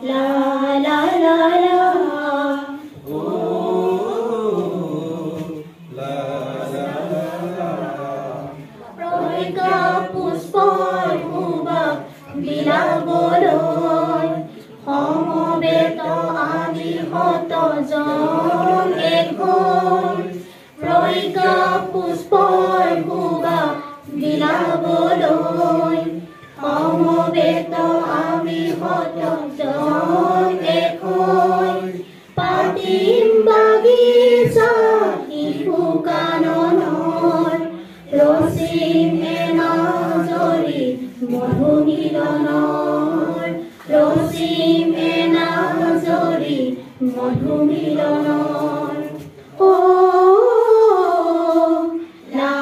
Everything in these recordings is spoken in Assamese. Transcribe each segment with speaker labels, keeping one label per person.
Speaker 1: la la la la
Speaker 2: la la la
Speaker 1: Proika puspor hubak bilaboloi homobeto ami hoto jon ekoi Proika puspor hubak bilaboloi homobeto ami hoto jon ekoi patim bagisa ipukanonor Rosim enazori modhumilonor Rosim enazori modhumilonor Oh la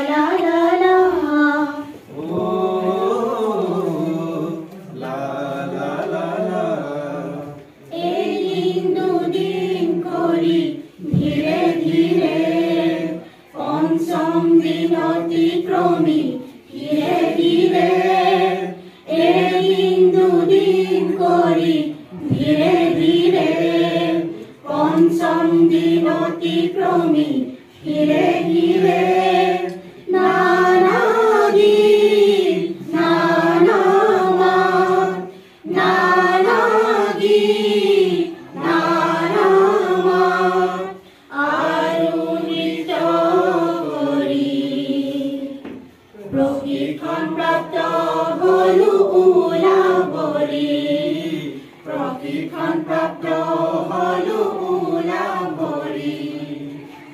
Speaker 1: la la la
Speaker 2: oh la la la la
Speaker 1: Edin dudin kori dhire dhire Pancham din atikrami dhire dhire Edin dudin kori dhire dhire Pancham din atikrami dhire dhire Nana git nana mat Nana git nana mat Aru nritya kori Proshikshon prapto holu ulabori Proshikshon prapto holu ulabori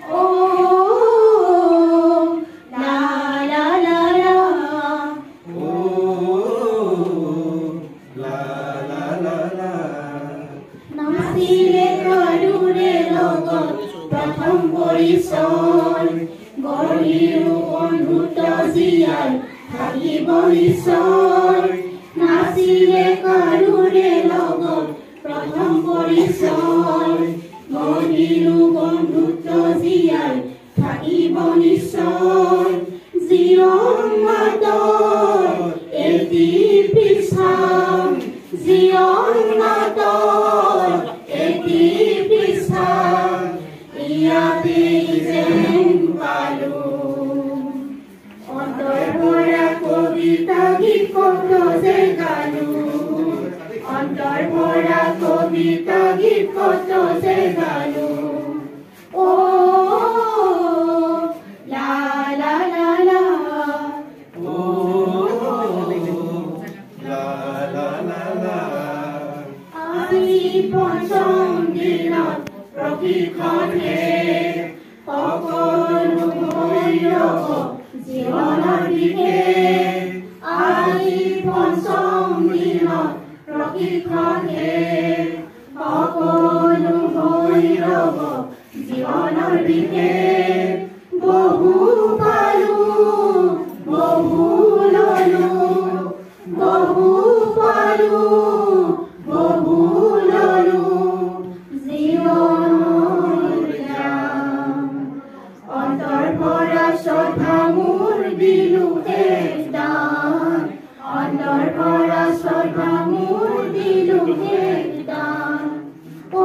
Speaker 1: Oh la la la la
Speaker 2: oh la la la la
Speaker 1: Nasile kadure logot prathom porichoi Goriru bondhuto jiyai থাকিbo নিশ্চয় নাচিলে কাৰুৰে লগত প্ৰথম পৰিচয় গঢ়িলো বন্ধুত্ব জীয়াই থাকিব নিশ্চয় জীৱন মাতৰ এটি পৃষ্ঠাম জীৱন মাতৰ এটি পৃষ্ঠাম ইয়াতে যেন পালো অন্তৰ ভৰা কবিতা গীত কত যে গালো অন্তৰ ভৰা কবিতা গীত কত যে গালো ও লা লা লা লা
Speaker 2: oh la la la la
Speaker 1: আজি পঞ্চম দিনত প্ৰশিক্ষণ শেষ সকলো হৈ ৰব জীৱনৰ বিশেষ আজি পঞ্চম দিনত প্ৰশিক্ষণ শেষ সকলো হৈ ৰব জীৱনৰ বিশেষ বহু পালো বহু ললো বহু পালো বহু ললো জীৱনৰ জ্ঞান অন্তৰ ভৰা শ্ৰদ্ধা মোৰ দিলো শেষ দান অন্তৰ ভৰা শ্ৰদ্ধা মোৰ দিলো শেষ দান ও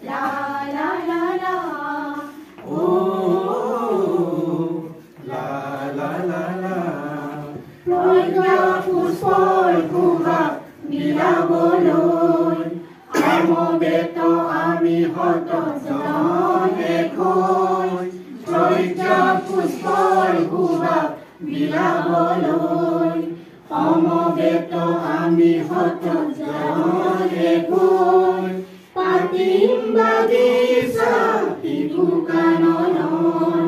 Speaker 1: লা লা লা লা
Speaker 2: oh la la la la
Speaker 1: প্ৰজ্ঞা পুষ্পৰ সুভাগ বিলাবলৈ সমবেত আমি হত জন একৈ প্ৰজ্ঞা পুষ্পৰ সুভাগ বিলাবলৈ সমবেত আমি হত জন একৈ পাতিম বাগিচা শিশুকাননৰ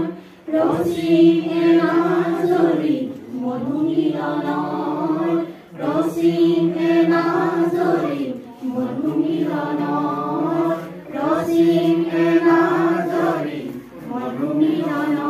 Speaker 1: ৰচিম এনাজৰি মধুমিলনৰ ৰচিম এনাজৰি মধুমিলনৰ ৰচিম এনাজৰি মধুমিলনৰ